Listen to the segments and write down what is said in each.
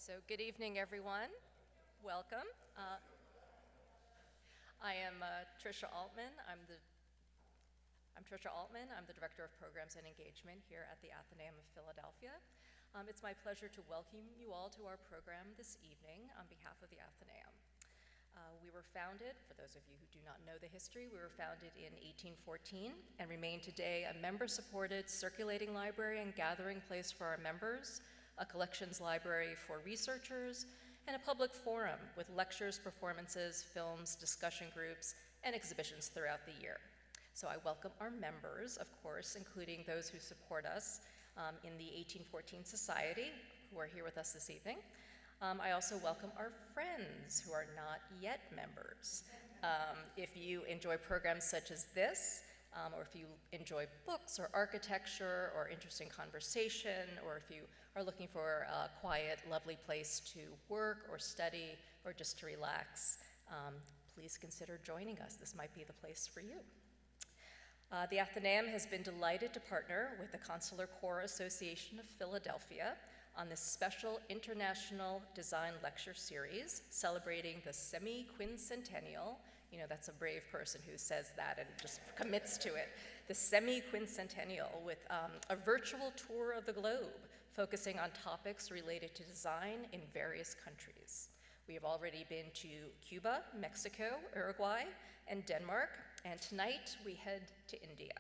So good evening, everyone. Welcome. I am Tricia Altman. I'm Tricia Altman. I'm the Director of Programs and Engagement here at the Athenaeum of Philadelphia. It's my pleasure to welcome you all to our program this evening on behalf of the Athenaeum. We were founded, for those of you who do not know the history, we were founded in 1814 and remain today a member-supported circulating library and gathering place for our members, a collections library for researchers, and a public forum with lectures, performances, films, discussion groups, and exhibitions throughout the year. So I welcome our members, of course, including those who support us in the 1814 Society, who are here with us this evening. I also welcome our friends who are not yet members. If you enjoy programs such as this, or if you enjoy books or architecture or interesting conversation, or if you are looking for a quiet, lovely place to work or study or just to relax, please consider joining us. This might be the place for you. The Athenaeum has been delighted to partner with the Consular Corps Association of Philadelphia on this special International Design Lecture Series celebrating the semi-quincentennial. You know, that's a brave person who says that and just commits to it. The semi-quincentennial with a virtual tour of the globe focusing on topics related to design in various countries. We have already been to Cuba, Mexico, Uruguay, and Denmark, and tonight we head to India.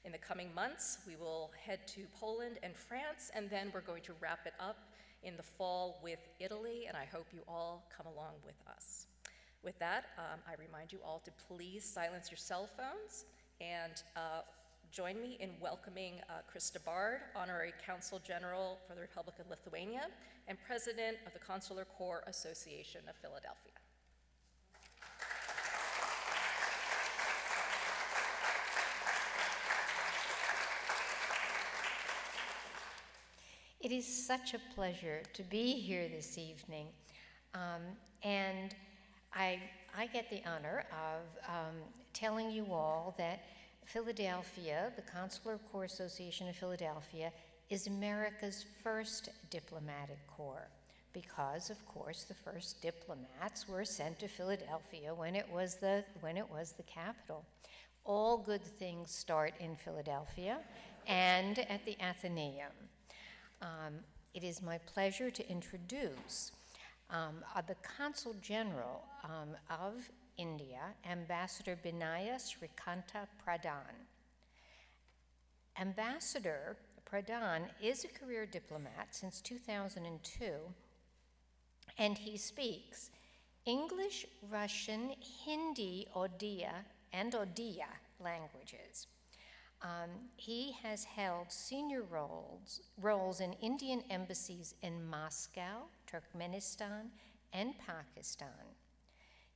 In the coming months, we will head to Poland and France, and then we're going to wrap it up in the fall with Italy, and I hope you all come along with us. With that, I remind you all to please silence your cell phones and join me in welcoming Krista Bard, Honorary Consul General for the Republic of Lithuania and President of the Consular Corps Association of Philadelphia. It is such a pleasure to be here this evening, and I get the honor of telling you all that Philadelphia, the Consular Corps Association of Philadelphia, is America's first diplomatic corps because, of course, the first diplomats were sent to Philadelphia when it was the capital. All good things start in Philadelphia and at the Athenaeum. It is my pleasure to introduce the Consul General of India, Ambassador Binaya Srikanta Pradhan. Ambassador Pradhan is a career diplomat since 2002, and he speaks English, Russian, Hindi, Odia, and Odia languages. He has held senior roles in Indian embassies in Moscow, Turkmenistan, and Pakistan.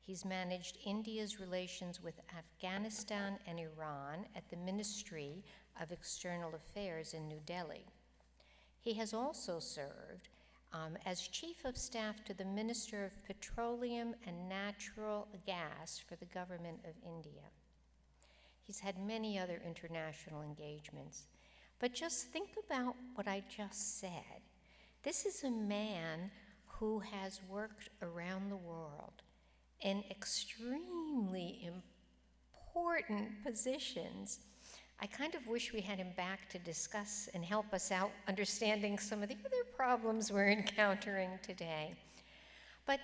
He's managed India's relations with Afghanistan and Iran at the Ministry of External Affairs in New Delhi. He has also served as Chief of Staff to the Minister of Petroleum and Natural Gas for the Government of India. He's had many other international engagements. But just think about what I just said. This is a man who has worked around the world in extremely important positions. I kind of wish we had him back to discuss and help us out understanding some of the other problems we're encountering today. But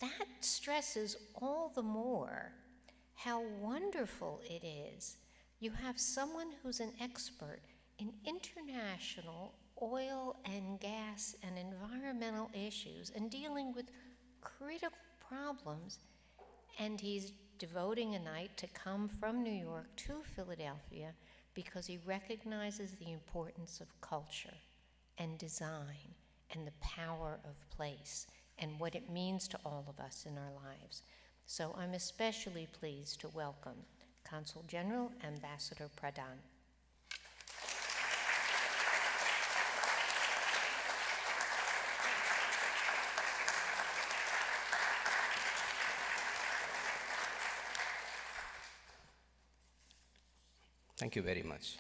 that stresses all the more how wonderful it is. You have someone who's an expert in international oil and gas and environmental issues and dealing with critical problems, and he's devoting a night to come from New York to Philadelphia because he recognizes the importance of culture and design and the power of place and what it means to all of us in our lives. So I'm especially pleased to welcome Consul General Ambassador Pradhan. Thank you very much.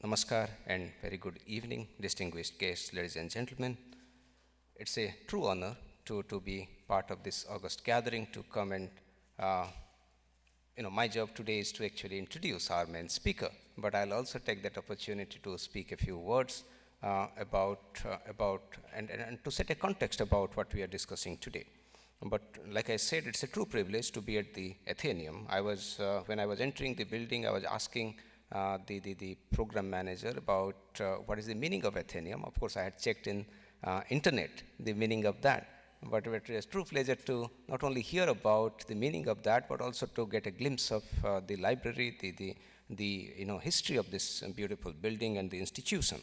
Namaskar and very good evening, distinguished guests, ladies and gentlemen. It's a true honor to be part of this august gathering, to come and, my job today is to actually introduce our main speaker, but I'll also take that opportunity to speak a few words about and to set a context about what we are discussing today. But like I said, it's a true privilege to be at the Athenaeum. When I was entering the building, I was asking the program manager about what is the meaning of Athenaeum. Of course, I had checked in internet the meaning of that, but it was a true pleasure to not only hear about the meaning of that, but also to get a glimpse of the library, the history of this beautiful building and the institution.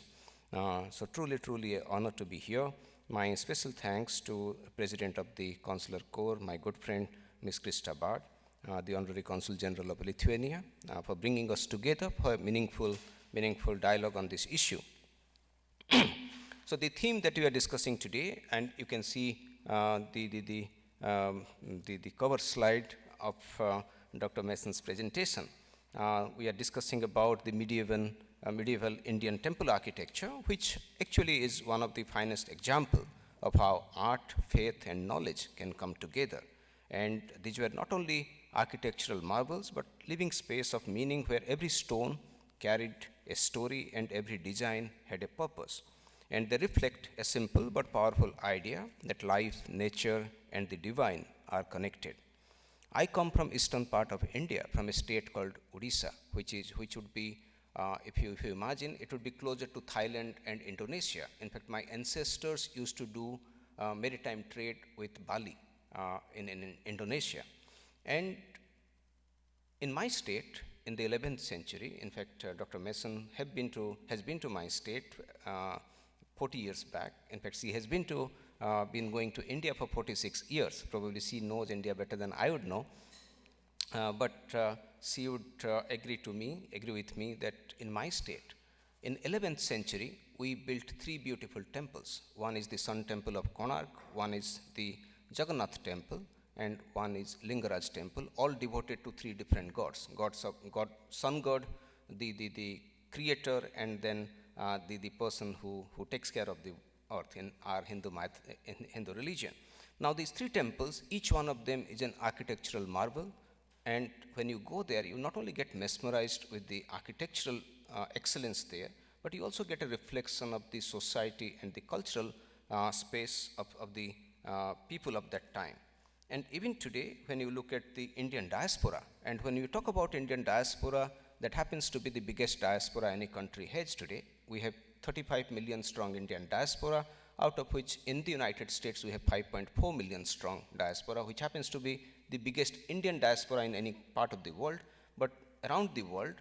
So truly an honor to be here. My special thanks to President of the Consular Corps, my good friend, Ms. Krista Bard, the Honorary Consul General of Lithuania, for bringing us together for a meaningful dialogue on this issue. So the theme that we are discussing today, and you can see the cover slide of Dr. Mason's presentation. We are discussing about the medieval Indian temple architecture, which actually is one of the finest example of how art, faith, and knowledge can come together. And these were not only architectural marvels, but living space of meaning where every stone carried a story and every design had a purpose. And they reflect a simple but powerful idea that life, nature, and the divine are connected. I come from eastern part of India, from a state called Odisha, which would be, if you imagine, it would be closer to Thailand and Indonesia. In fact, my ancestors used to do maritime trade with Bali in Indonesia. And in my state, in the 11th century, in fact, Dr. Mason has been to my state 40 years back. In fact, she has been going to India for 46 years. Probably she knows India better than I would know. But she would agree with me that in my state, in 11th century, we built 3 beautiful temples. One is the Sun Temple of Konark, one is the Jagannath Temple, and one is Lingaraj Temple, all devoted to 3 different gods. Sun God, the creator, and then the person who takes care of the earth in our Hindu religion. Now these 3 temples, each one of them is an architectural marvel, and when you go there, you not only get mesmerized with the architectural excellence there, but you also get a reflection of the society and the cultural space of the people of that time. And even today, when you look at the Indian diaspora, and when you talk about Indian diaspora, that happens to be the biggest diaspora any country has today. We have 35 million strong Indian diaspora, out of which in the United States we have 5.4 million strong diaspora, which happens to be the biggest Indian diaspora in any part of the world. But around the world,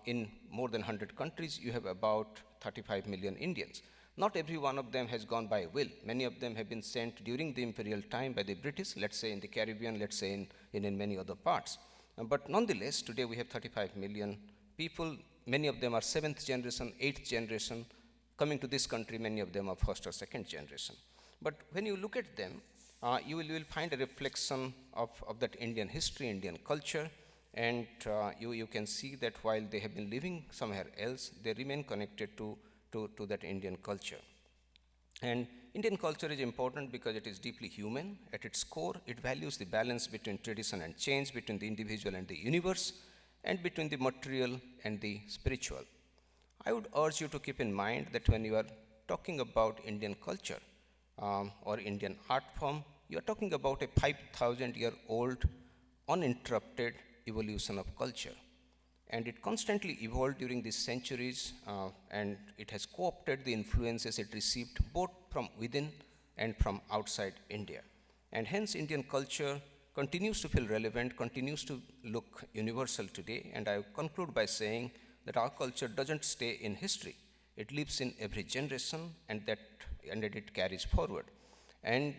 in more than 100 countries, you have about 35 million Indians. Not every one of them has gone by will. Many of them have been sent during the imperial time by the British, let's say in the Caribbean, let's say in many other parts. But nonetheless, today we have 35 million people. Many of them are 7th generation, 8th generation, coming to this country, many of them are 1st or 2nd generation. But when you look at them, you will find a reflection of that Indian history, Indian culture, and you can see that while they have been living somewhere else, they remain connected to that Indian culture. And Indian culture is important because it is deeply human. At its core, it values the balance between tradition and change, between the individual and the universe, and between the material and the spiritual. I would urge you to keep in mind that when you are talking about Indian culture or Indian art form, you are talking about a 5,000-year-old uninterrupted evolution of culture. And it constantly evolved during these centuries, and it has co-opted the influences it received both from within and from outside India. And hence Indian culture continues to feel relevant, continues to look universal today, and I conclude by saying that our culture doesn't stay in history. It lives in every generation, and that it carries forward. And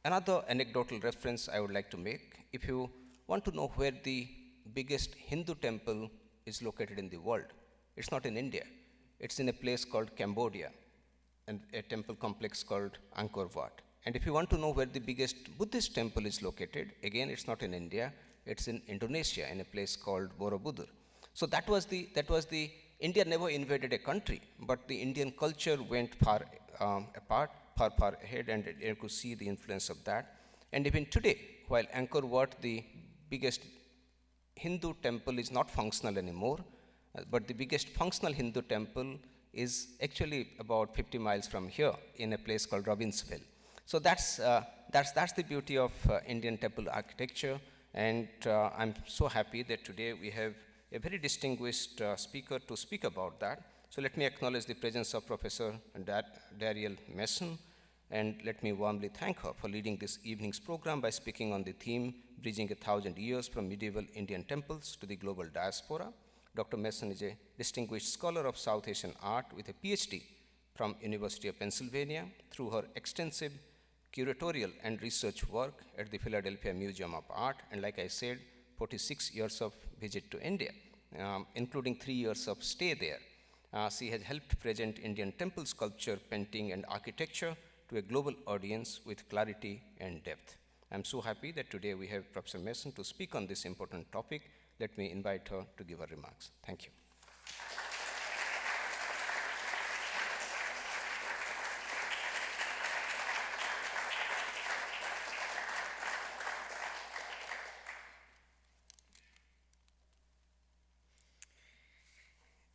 another anecdotal reference I would like to make, if you want to know where the biggest Hindu temple is located in the world, it's not in India. It's in a place called Cambodia, and a temple complex called Angkor Wat. And if you want to know where the biggest Buddhist temple is located, again, it's not in India, it's in Indonesia, in a place called Borobudur. So that was the India never invaded a country, but the Indian culture went far apart, far ahead, and you could see the influence of that. And even today, while Angkor Wat, the biggest Hindu temple, is not functional anymore, but the biggest functional Hindu temple is actually about 50 miles from here in a place called Robbinsville. So that's the beauty of Indian temple architecture, and I'm so happy that today we have a very distinguished speaker to speak about that. So let me acknowledge the presence of Professor Darielle Mason, and let me warmly thank her for leading this evening's program by speaking on the theme, Bridging 1,000 Years from Medieval Indian Temples to the Global Diaspora. Dr. Mason is a distinguished scholar of South Asian art with a Ph.D. from University of Pennsylvania. Through her extensive curatorial and research work at the Philadelphia Museum of Art, and like I said, 46 years of visit to India, including 3 years of stay there. She has helped present Indian temple sculpture, painting, and architecture to a global audience with clarity and depth. I'm so happy that today we have Professor Mason to speak on this important topic. Let me invite her to give her remarks. Thank you.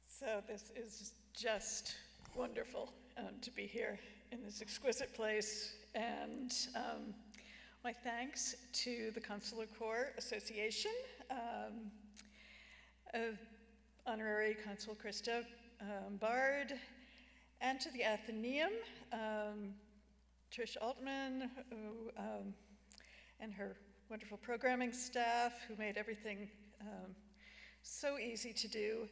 So this is just wonderful to be here in this exquisite place, and my thanks to the Consular Corps Association, Honorary Consul Krista Bard, and to the Athenaeum, Trish Altman, and her wonderful programming staff who made everything so easy to do,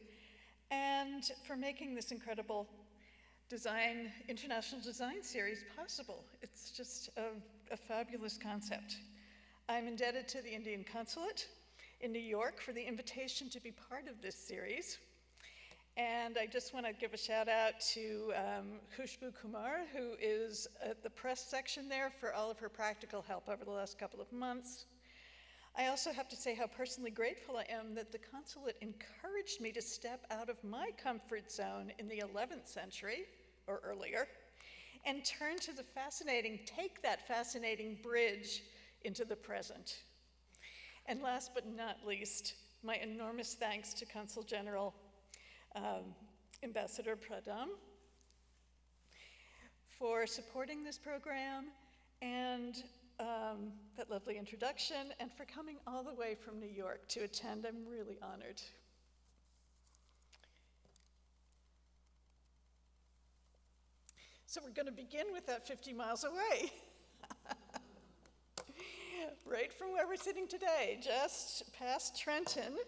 and for making this incredible international design series possible. It's just a fabulous concept. I'm indebted to the Indian Consulate in New York for the invitation to be part of this series. And I just want to give a shout out to Khushbu Kumar, who is at the press section there for all of her practical help over the last couple of months. I also have to say how personally grateful I am that the consulate encouraged me to step out of my comfort zone in the 11th century, or earlier, and take that fascinating bridge into the present. And last but not least, my enormous thanks to Consul General Ambassador Pradhan for supporting this program and that lovely introduction, and for coming all the way from New York to attend. I'm really honored. So we're going to begin with that 50 miles away. Right from where we're sitting today, just past Trenton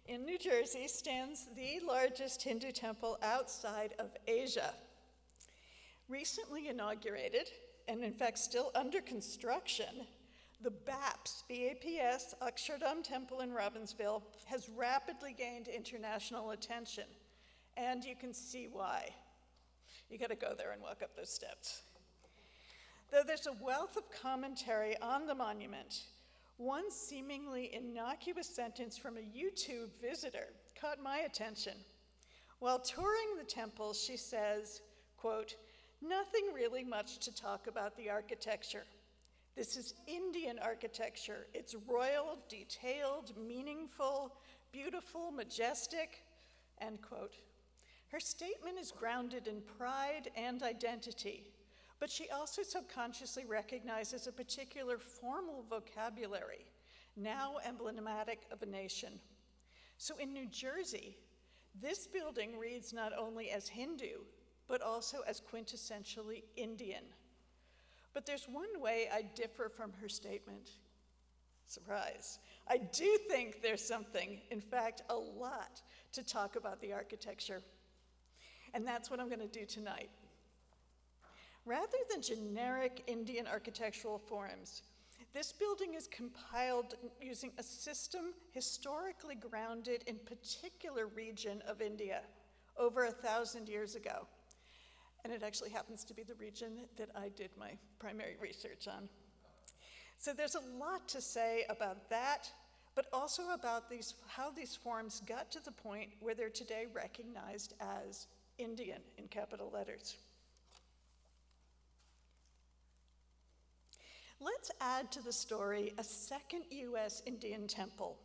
in New Jersey, stands the largest Hindu temple outside of Asia. Recently inaugurated, and in fact still under construction, the BAPS, B-A-P-S, Akshardham Temple in Robbinsville has rapidly gained international attention, and you can see why. You gotta go there and walk up those steps. Though there's a wealth of commentary on the monument, one seemingly innocuous sentence from a YouTube visitor caught my attention. While touring the temple, she says, quote, "Nothing really much to talk about the architecture. This is Indian architecture. It's royal, detailed, meaningful, beautiful, majestic," end quote. Her statement is grounded in pride and identity, but she also subconsciously recognizes a particular formal vocabulary, now emblematic of a nation. So in New Jersey, this building reads not only as Hindu, but also as quintessentially Indian. But there's one way I differ from her statement. Surprise. I do think there's something, in fact, a lot, to talk about the architecture. And that's what I'm going to do tonight. Rather than generic Indian architectural forms, this building is compiled using a system historically grounded in a particular region of India over 1,000 years ago. And it actually happens to be the region that I did my primary research on. So there's a lot to say about that, but also about how these forms got to the point where they're today recognized as Indian in capital letters. Let's add to the story a second US Indian temple.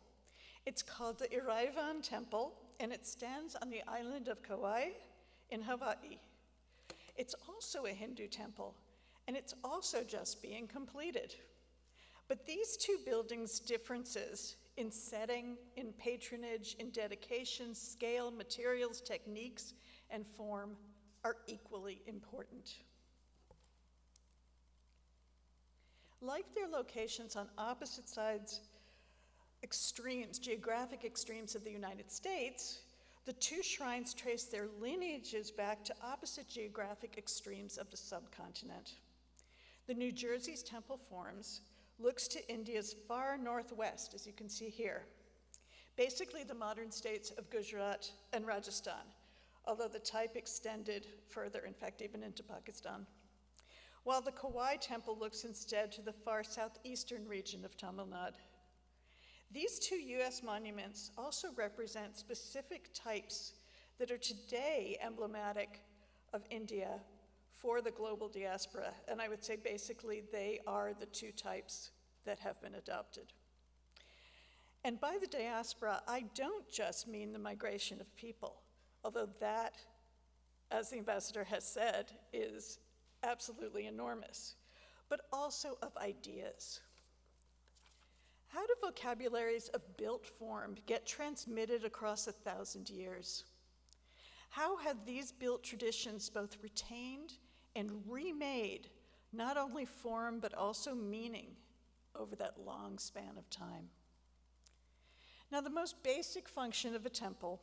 It's called the Emerita Temple, and it stands on the island of Kauai in Hawaii. It's also a Hindu temple, and it's also just being completed. But these two buildings' differences in setting, in patronage, in dedication, scale, materials, techniques, and form are equally important. Like their locations on opposite sides, geographic extremes of the United States, the two shrines trace their lineages back to opposite geographic extremes of the subcontinent. The New Jersey's temple forms looks to India's far northwest, as you can see here, basically the modern states of Gujarat and Rajasthan, although the type extended further, in fact, even into Pakistan. While the Kauai temple looks instead to the far southeastern region of Tamil Nadu. These two US monuments also represent specific types that are today emblematic of India for the global diaspora, and I would say basically they are the two types that have been adopted. And by the diaspora, I don't just mean the migration of people, although that, as the ambassador has said, is absolutely enormous, but also of ideas. How do vocabularies of built form get transmitted across 1,000 years? How have these built traditions both retained and remade not only form but also meaning over that long span of time? Now, the most basic function of a temple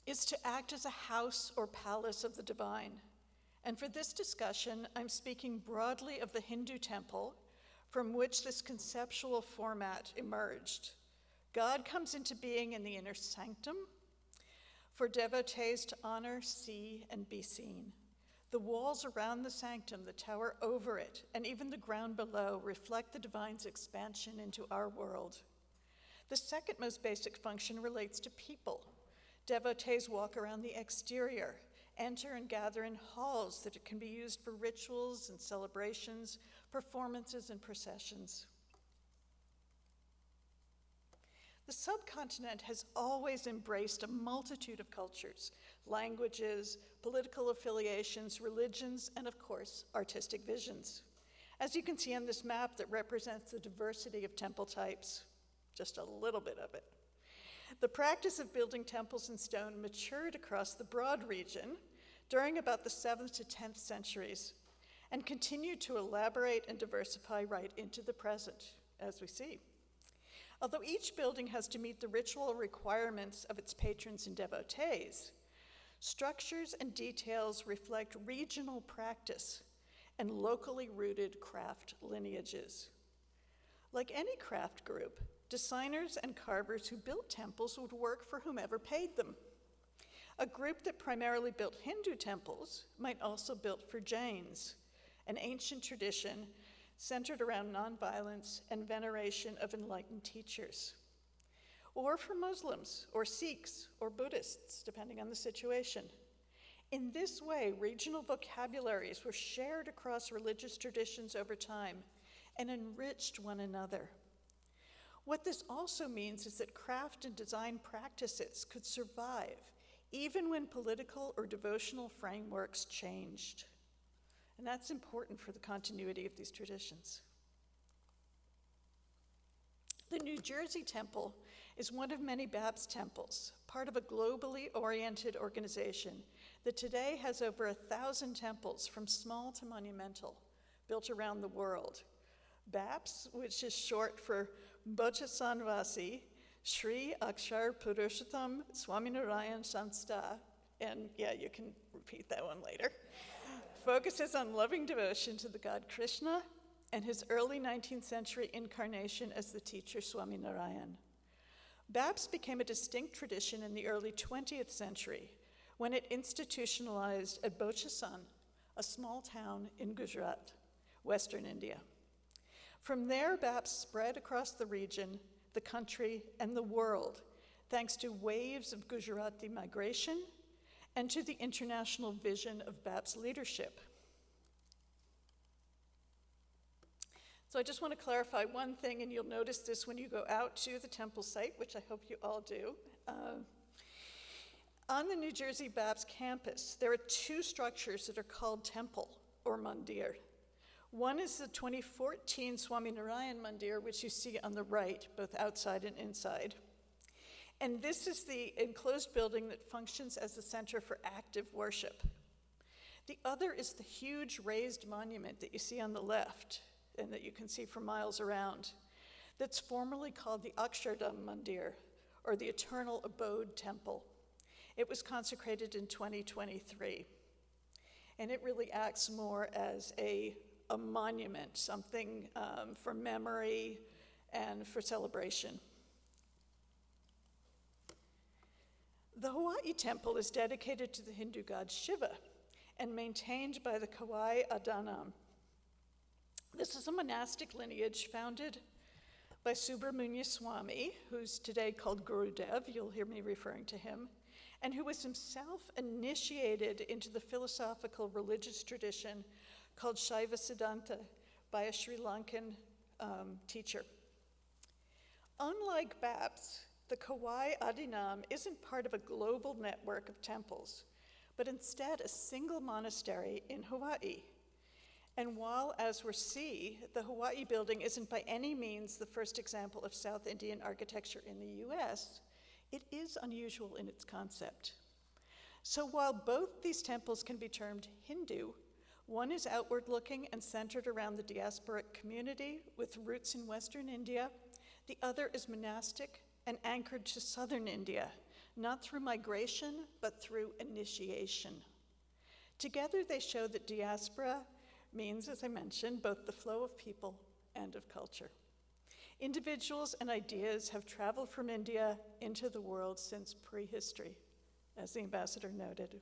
is to act as a house or palace of the divine. And for this discussion, I'm speaking broadly of the Hindu temple, from which this conceptual format emerged. God comes into being in the inner sanctum for devotees to honor, see, and be seen. The walls around the sanctum, the tower over it, and even the ground below reflect the divine's expansion into our world. The second most basic function relates to people. Devotees walk around the exterior, enter and gather in halls that can be used for rituals and celebrations, performances and processions. The subcontinent has always embraced a multitude of cultures, languages, political affiliations, religions, and of course, artistic visions. As you can see on this map that represents the diversity of temple types, just a little bit of it. The practice of building temples in stone matured across the broad region during about the 7th to 10th centuries and continued to elaborate and diversify right into the present, as we see. Although each building has to meet the ritual requirements of its patrons and devotees, structures and details reflect regional practice and locally rooted craft lineages. Like any craft group, designers and carvers who built temples would work for whomever paid them. A group that primarily built Hindu temples might also build for Jains, an ancient tradition centered around nonviolence and veneration of enlightened teachers. Or for Muslims, or Sikhs, or Buddhists, depending on the situation. In this way, regional vocabularies were shared across religious traditions over time and enriched one another. What this also means is that craft and design practices could survive even when political or devotional frameworks changed. And that's important for the continuity of these traditions. The New Jersey Temple is one of many Babs temples, part of a globally oriented organization that today has over 1,000 temples, from small to monumental, built around the world. Babs, which is short for Bochasanvasi, Sri Akshar Purushottam Swaminarayan Sanstha, and yeah, you can repeat that one later, focuses on loving devotion to the god Krishna and his early 19th century incarnation as the teacher Swaminarayan. Babs became a distinct tradition in the early 20th century when it institutionalized at Bochasan, a small town in Gujarat, Western India. From there, Babs spread across the region, the country, and the world, thanks to waves of Gujarati migration and to the international vision of Babs leadership. So I just want to clarify one thing, and you'll notice this when you go out to the temple site, which I hope you all do. On the New Jersey BAPS campus, there are two structures that are called temple or mandir. One is the 2014 Swaminarayan Mandir, which you see on the right, both outside and inside. And this is the enclosed building that functions as the center for active worship. The other is the huge raised monument that you see on the left and that you can see for miles around, that's formerly called the Akshardham Mandir, or the Eternal Abode Temple. It was consecrated in 2023. And it really acts more as a monument, something for memory and for celebration. The Hawaii temple is dedicated to the Hindu god Shiva and maintained by the Kauai Adhanam. This is a monastic lineage founded by Subramanya Swami, who's today called Gurudev, you'll hear me referring to him, and who was himself initiated into the philosophical religious tradition called Shaiva Siddhanta by a Sri Lankan teacher. Unlike BAPS, the Kauai Adhanam isn't part of a global network of temples, but instead a single monastery in Hawaii. And while, as we'll see, the Hawaii building isn't by any means the first example of South Indian architecture in the US, it is unusual in its concept. So while both these temples can be termed Hindu, one is outward-looking and centered around the diasporic community with roots in Western India. The other is monastic and anchored to southern India, not through migration, but through initiation. Together, they show that diaspora means, as I mentioned, both the flow of people and of culture. Individuals and ideas have traveled from India into the world since prehistory, as the ambassador noted.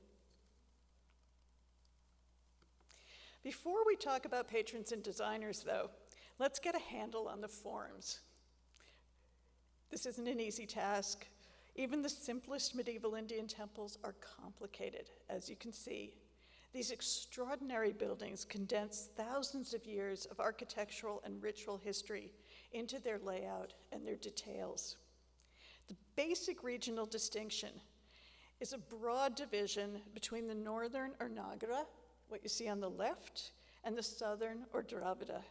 Before we talk about patrons and designers, though, let's get a handle on the forms. This isn't an easy task. Even the simplest medieval Indian temples are complicated, as you can see. These extraordinary buildings condense thousands of years of architectural and ritual history into their layout and their details. The basic regional distinction is a broad division between the northern or Nagara, what you see on the left, and the southern or Dravida.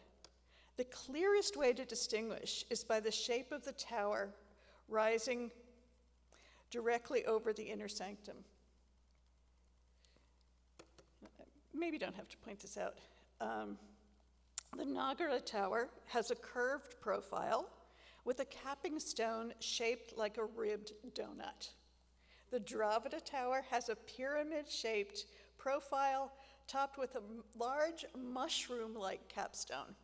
The clearest way to distinguish is by the shape of the tower rising directly over the inner sanctum. Maybe don't have to point this out. The Nagara tower has a curved profile with a capping stone shaped like a ribbed donut. The Dravida tower has a pyramid-shaped profile topped with a large mushroom-like capstone.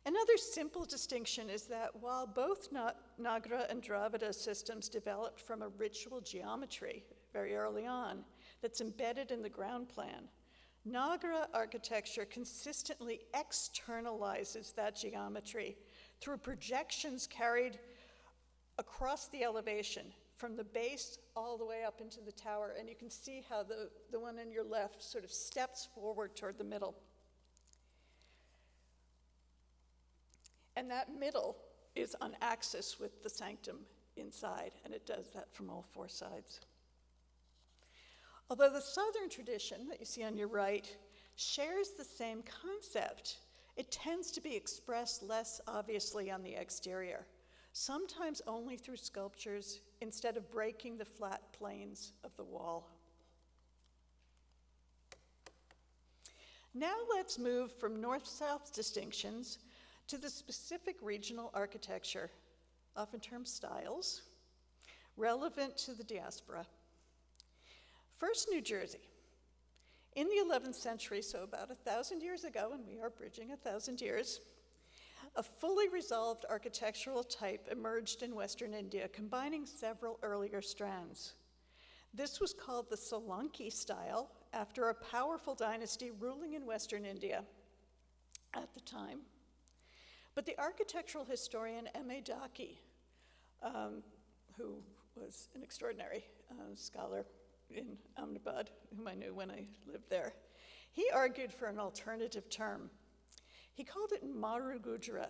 Another simple distinction is that while both Nagara and Dravida systems developed from a ritual geometry very early on that's embedded in the ground plan, Nagara architecture consistently externalizes that geometry through projections carried across the elevation from the base all the way up into the tower. And you can see how the one on your left sort of steps forward toward the middle. And that middle is on axis with the sanctum inside, and it does that from all four sides. Although the southern tradition that you see on your right shares the same concept, it tends to be expressed less obviously on the exterior, sometimes only through sculptures instead of breaking the flat planes of the wall. Now let's move from north-south distinctions to the specific regional architecture, often termed styles, relevant to the diaspora. First, New Jersey. In the 11th century, so about 1,000 years ago, and we are bridging 1,000 years, a fully resolved architectural type emerged in Western India, combining several earlier strands. This was called the Solanki style, after a powerful dynasty ruling in Western India at the time. But the architectural historian M.A. Daki, who was an extraordinary scholar in Ahmedabad, whom I knew when I lived there, He argued for an alternative term. He called it Marugujra,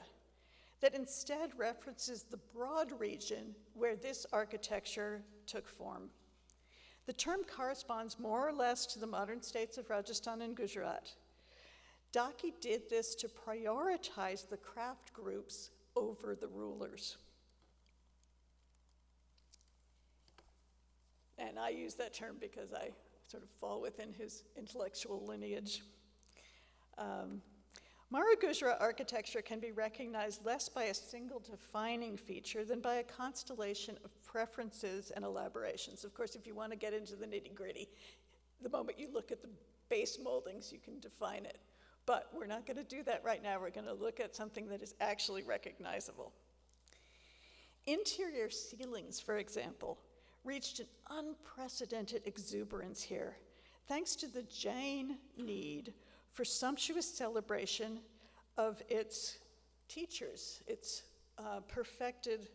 that instead references the broad region where this architecture took form. The term corresponds more or less to the modern states of Rajasthan and Gujarat. Daki did this to prioritize the craft groups over the rulers. And I use that term because I sort of fall within his intellectual lineage. Marugujra architecture can be recognized less by a single defining feature than by a constellation of preferences and elaborations. Of course, if you want to get into the nitty-gritty, the moment you look at the base moldings, you can define it. But we're not going to do that right now. We're going to look at something that is actually recognizable. Interior ceilings, for example, reached an unprecedented exuberance here, thanks to the Jain need for sumptuous celebration of its teachers, its perfected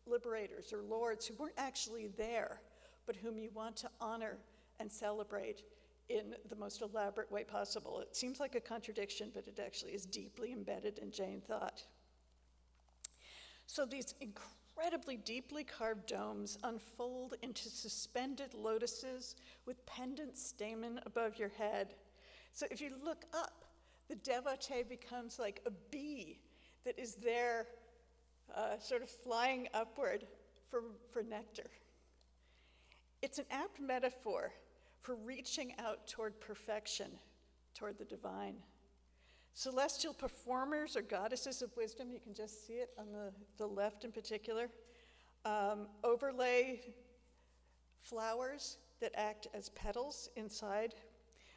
liberators or lords who weren't actually there, but whom you want to honor and celebrate in the most elaborate way possible. It seems like a contradiction, but it actually is deeply embedded in Jain thought. So these incredibly deeply carved domes unfold into suspended lotuses with pendant stamen above your head. So if you look up, the devotee becomes like a bee that is there sort of flying upward for nectar. It's an apt metaphor for reaching out toward perfection, toward the divine. Celestial performers or goddesses of wisdom, you can just see it on the left in particular, overlay flowers that act as petals inside,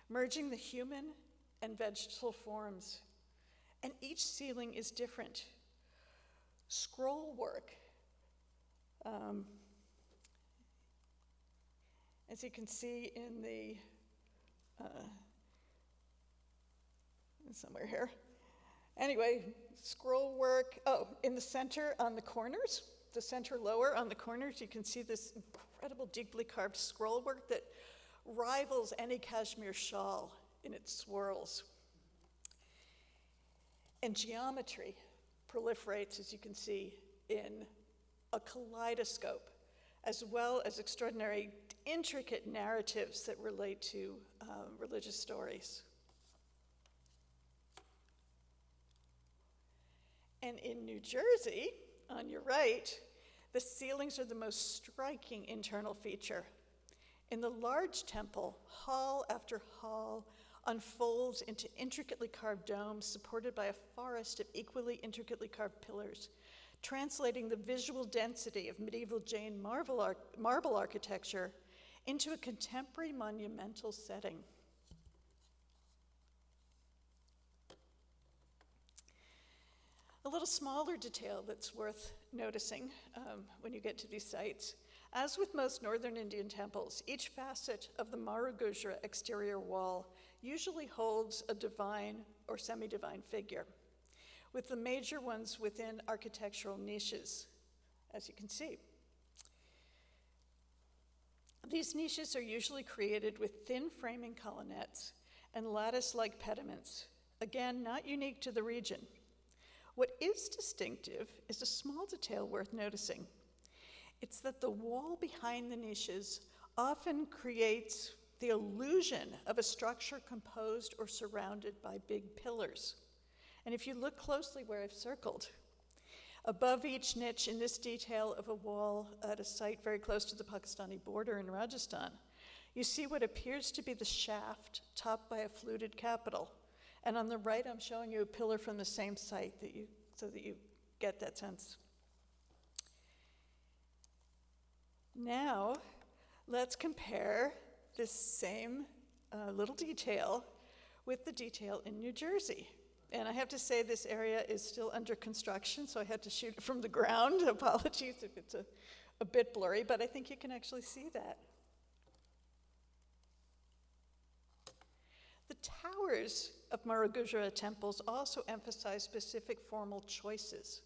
merging the human and vegetable forms. And each ceiling is different. Scroll work, as you can see in the, somewhere here. Anyway, scroll work, in the center on the corners, the center lower on the corners, you can see this incredible deeply carved scroll work that rivals any cashmere shawl in its swirls. And geometry proliferates, as you can see, in a kaleidoscope, as well as extraordinary, intricate narratives that relate to religious stories. And in New Jersey, on your right, the ceilings are the most striking internal feature. In the large temple, hall after hall unfolds into intricately carved domes supported by a forest of equally intricately carved pillars, translating the visual density of medieval Jain marble architecture into a contemporary monumental setting. A little smaller detail that's worth noticing when you get to these sites. As with most northern Indian temples, each facet of the Marugujra exterior wall usually holds a divine or semi-divine figure, with the major ones within architectural niches, as you can see. These niches are usually created with thin framing colonnettes and lattice-like pediments, again, not unique to the region. What is distinctive is a small detail worth noticing. It's that the wall behind the niches often creates the illusion of a structure composed or surrounded by big pillars. And if you look closely where I've circled, above each niche in this detail of a wall at a site very close to the Pakistani border in Rajasthan, you see what appears to be the shaft topped by a fluted capital. And on the right, I'm showing you a pillar from the same site so that you get that sense. Now, let's compare this same little detail with the detail in New Jersey. And I have to say this area is still under construction, so I had to shoot it from the ground. Apologies if it's a bit blurry, but I think you can actually see that. The towers of Marugujra temples also emphasize specific formal choices.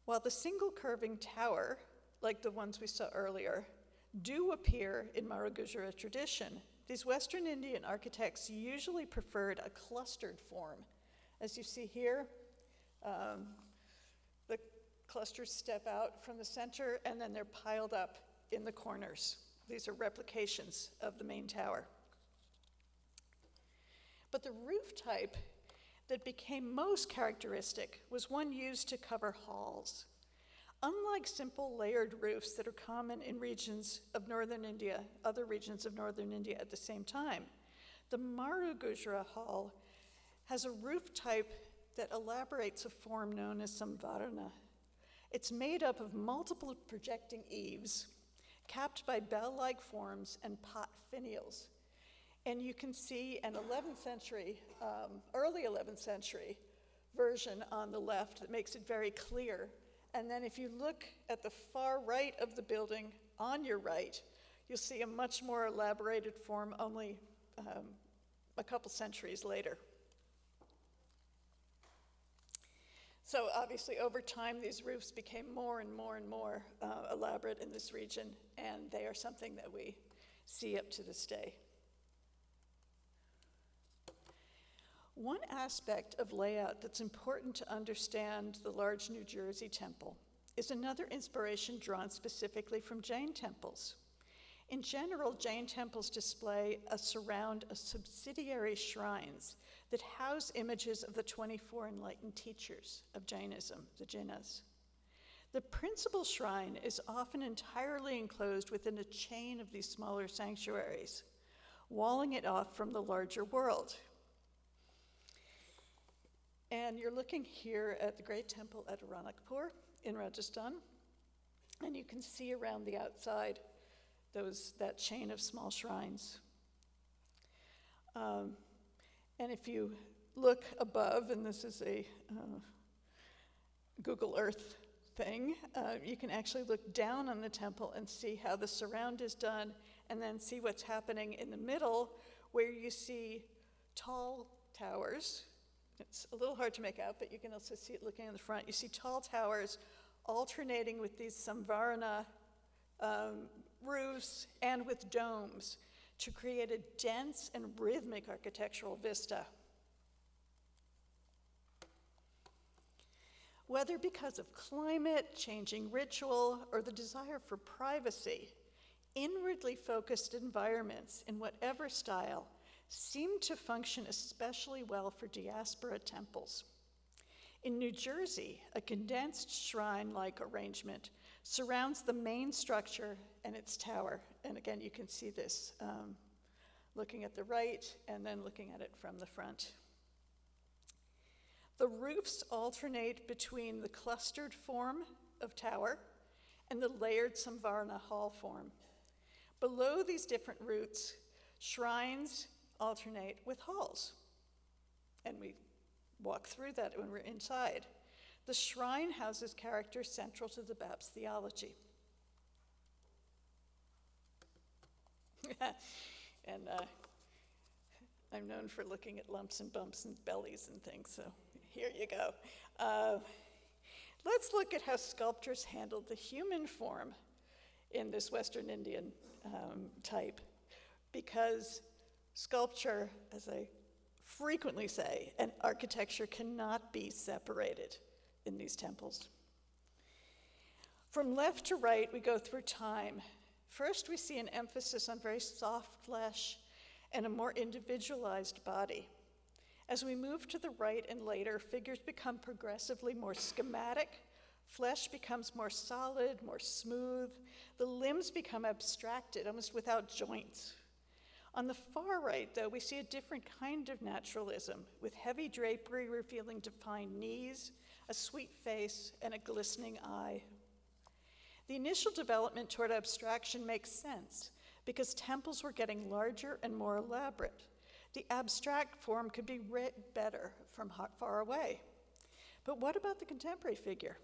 While the single curving tower, like the ones we saw earlier, do appear in Marugujra tradition, These Western Indian architects usually preferred a clustered form. As you see here, the clusters step out from the center and then they're piled up in the corners. These are replications of the main tower. But the roof type that became most characteristic was one used to cover halls. Unlike simple layered roofs that are common in regions of northern India, other regions of northern India at the same time, the Marugujra hall has a roof type that elaborates a form known as samvarana. It's made up of multiple projecting eaves, capped by bell-like forms and pot finials. And you can see an 11th century, early 11th century version on the left that makes it very clear. And then if you look at the far right of the building on your right, you'll see a much more elaborated form only a couple centuries later. So obviously over time, these roofs became more and more and more elaborate in this region, and they are something that we see up to this day. One aspect of layout that's important to understand the large New Jersey temple is another inspiration drawn specifically from Jain temples. In general, Jain temples display a surround of subsidiary shrines that house images of the 24 enlightened teachers of Jainism, the Jinas. The principal shrine is often entirely enclosed within a chain of these smaller sanctuaries, walling it off from the larger world. And you're looking here at the great temple at Ranakpur in Rajasthan, and you can see around the outside that chain of small shrines. And if you look above, and this is a Google Earth thing, you can actually look down on the temple and see how the surround is done, and then see what's happening in the middle, where you see tall towers. It's a little hard to make out, but you can also see it looking in the front. You see tall towers alternating with these samvarana roofs and with domes to create a dense and rhythmic architectural vista. Whether because of climate, changing ritual, or the desire for privacy, inwardly focused environments in whatever style seem to function especially well for diaspora temples. In New Jersey, a condensed shrine-like arrangement surrounds the main structure and its tower. And again, you can see this looking at the right and then looking at it from the front. The roofs alternate between the clustered form of tower and the layered samvarana hall form. Below these different routes, shrines alternate with halls. And we walk through that when we're inside. The shrine houses characters central to the Baptist theology. And I'm known for looking at lumps and bumps and bellies and things, so here you go. Let's look at how sculptors handled the human form in this Western Indian type, because sculpture, as I frequently say, and architecture cannot be separated in these temples. From left to right, we go through time. First, we see an emphasis on very soft flesh and a more individualized body. As we move to the right and later, figures become progressively more schematic, flesh becomes more solid, more smooth, the limbs become abstracted, almost without joints. On the far right, though, we see a different kind of naturalism, with heavy drapery revealing defined knees, a sweet face, and a glistening eye. The initial development toward abstraction makes sense, because temples were getting larger and more elaborate. The abstract form could be read better from far away. But what about the contemporary figure?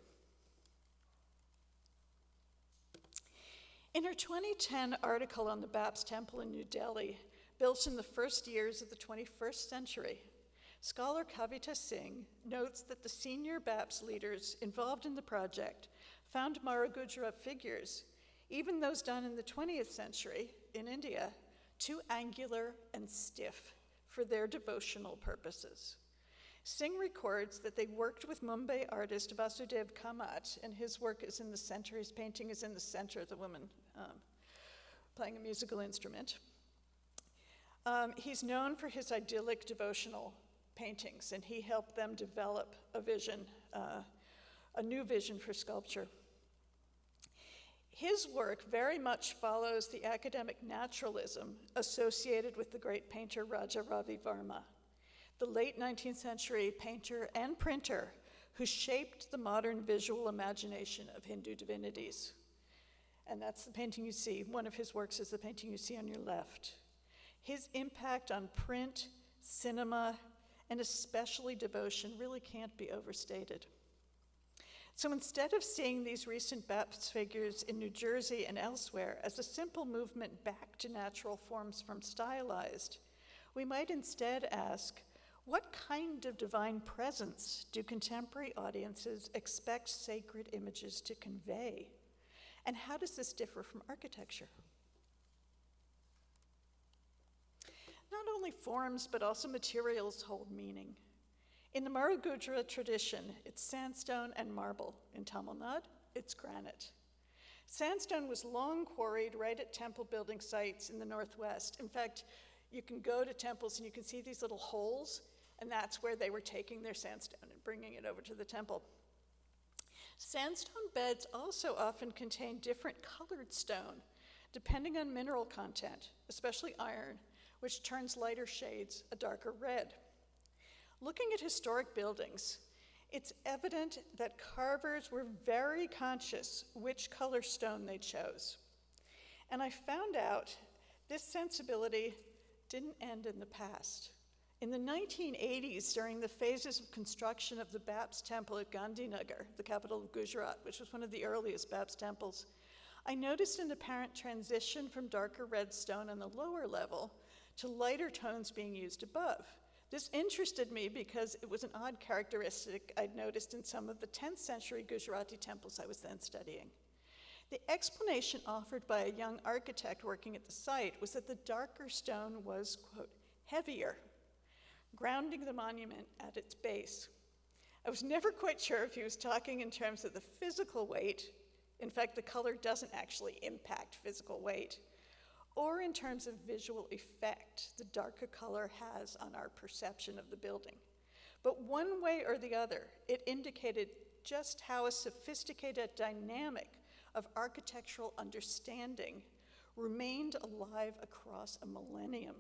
In her 2010 article on the Baptist Temple in New Delhi, built in the first years of the 21st century, scholar Kavita Singh notes that the senior Baptist leaders involved in the project found Maragujra figures, even those done in the 20th century in India, too angular and stiff for their devotional purposes. Singh records that they worked with Mumbai artist Vasudev Kamat, and his work is in the center, his painting is in the center, the woman playing a musical instrument. He's known for his idyllic devotional paintings, and he helped them develop a vision, a new vision for sculpture. His work very much follows the academic naturalism associated with the great painter Raja Ravi Varma, the late 19th century painter and printer who shaped the modern visual imagination of Hindu divinities. And that's the painting you see. One of his works is the painting you see on your left. His impact on print, cinema, and especially devotion really can't be overstated. So instead of seeing these recent Baptist figures in New Jersey and elsewhere as a simple movement back to natural forms from stylized, we might instead ask, what kind of divine presence do contemporary audiences expect sacred images to convey? And how does this differ from architecture? Not only forms, but also materials hold meaning. In the Marugudra tradition, it's sandstone and marble. In Tamil Nadu, it's granite. Sandstone was long quarried right at temple building sites in the northwest. In fact, you can go to temples and you can see these little holes, and that's where they were taking their sandstone and bringing it over to the temple. Sandstone beds also often contain different colored stone, depending on mineral content, especially iron, which turns lighter shades a darker red. Looking at historic buildings, it's evident that carvers were very conscious which color stone they chose. And I found out this sensibility didn't end in the past. In the 1980s, during the phases of construction of the Baptist temple at Gandhinagar, the capital of Gujarat, which was one of the earliest Baptist temples, I noticed an apparent transition from darker red stone on the lower level to lighter tones being used above. This interested me because it was an odd characteristic I'd noticed in some of the 10th century Gujarati temples I was then studying. The explanation offered by a young architect working at the site was that the darker stone was, quote, heavier, grounding the monument at its base. I was never quite sure if he was talking in terms of the physical weight. In fact, the color doesn't actually impact physical weight, or in terms of visual effect the darker color has on our perception of the building. But one way or the other, it indicated just how a sophisticated dynamic of architectural understanding remained alive across a millennium.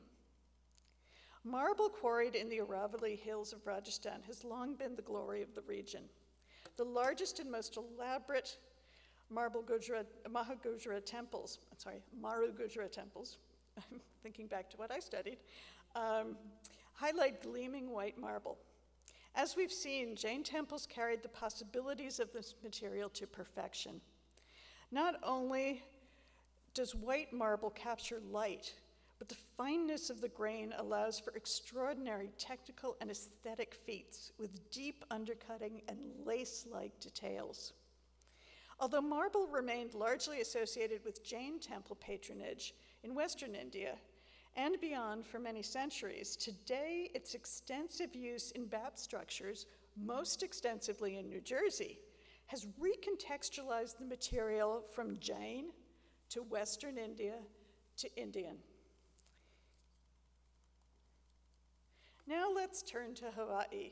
Marble quarried in the Aravalli hills of Rajasthan has long been the glory of the region. The largest and most elaborate Maru Gujra temples, I'm thinking back to what I studied, highlight gleaming white marble. As we've seen, Jain temples carried the possibilities of this material to perfection. Not only does white marble capture light, but the fineness of the grain allows for extraordinary technical and aesthetic feats with deep undercutting and lace-like details. Although marble remained largely associated with Jain temple patronage in Western India and beyond for many centuries, today its extensive use in Baptist structures, most extensively in New Jersey, has recontextualized the material from Jain to Western India to Indian. Now let's turn to Hawaii.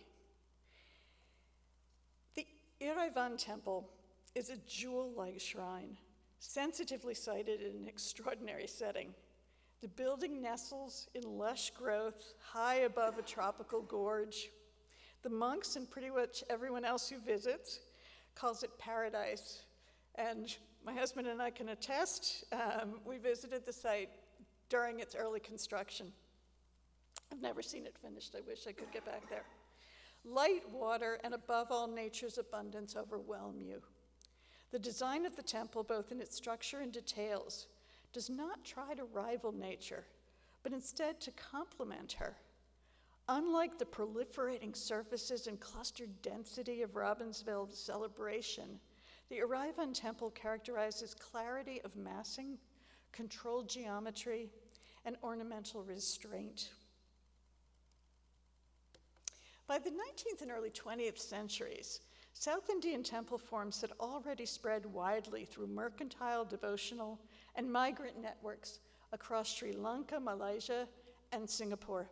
The Iraivan Temple is a jewel-like shrine, sensitively sited in an extraordinary setting. The building nestles in lush growth, high above a tropical gorge. The monks and pretty much everyone else who visits calls it paradise. And my husband and I can attest, we visited the site during its early construction. I've never seen it finished. I wish I could get back there. Light, water, and above all, nature's abundance overwhelm you. The design of the temple, both in its structure and details, does not try to rival nature, but instead to complement her. Unlike the proliferating surfaces and clustered density of Robbinsville's celebration, the Iraivan Temple characterizes clarity of massing, controlled geometry, and ornamental restraint. By the 19th and early 20th centuries, South Indian temple forms had already spread widely through mercantile, devotional, and migrant networks across Sri Lanka, Malaysia, and Singapore,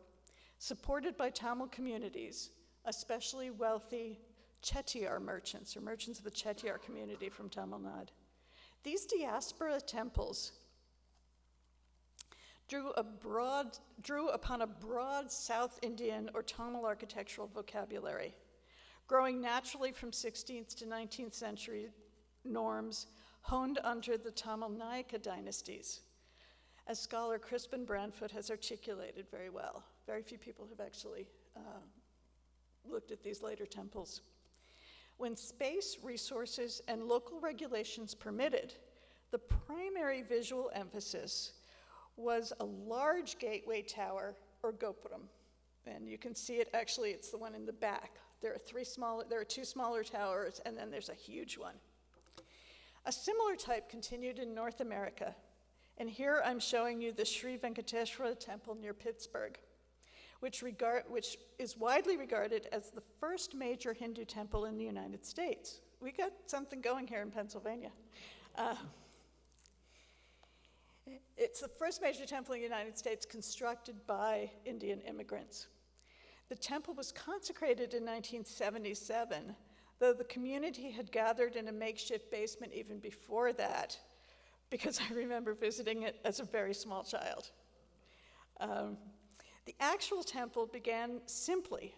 supported by Tamil communities, especially wealthy Chettiar merchants, or merchants of the Chettiar community from Tamil Nadu. These diaspora temples drew upon a broad South Indian or Tamil architectural vocabulary, growing naturally from 16th to 19th century norms honed under the Tamil Nayaka dynasties, as scholar Crispin Brandfoot has articulated very well. Very few people have actually looked at these later temples. When space, resources, and local regulations permitted, the primary visual emphasis was a large gateway tower, or gopuram. And you can see it, actually, it's the one in the back. There are two smaller towers, and then there's a huge one. A similar type continued in North America, and here I'm showing you the Sri Venkateswara Temple near Pittsburgh, which is widely regarded as the first major Hindu temple in the United States. We got something going here in Pennsylvania. It's the first major temple in the United States constructed by Indian immigrants. The temple was consecrated in 1977, though the community had gathered in a makeshift basement even before that, because I remember visiting it as a very small child. The actual temple began simply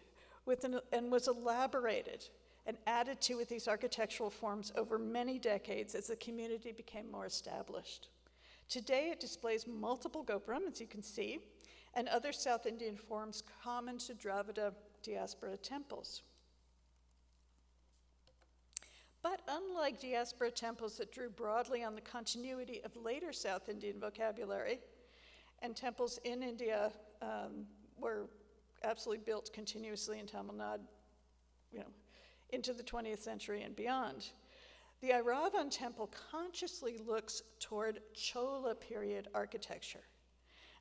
and was elaborated and added to with these architectural forms over many decades as the community became more established. Today it displays multiple gopuram, as you can see, and other South Indian forms common to Dravida diaspora temples. But unlike diaspora temples that drew broadly on the continuity of later South Indian vocabulary, and temples in India were absolutely built continuously in Tamil Nadu, into the 20th century and beyond, the Airavan temple consciously looks toward Chola period architecture.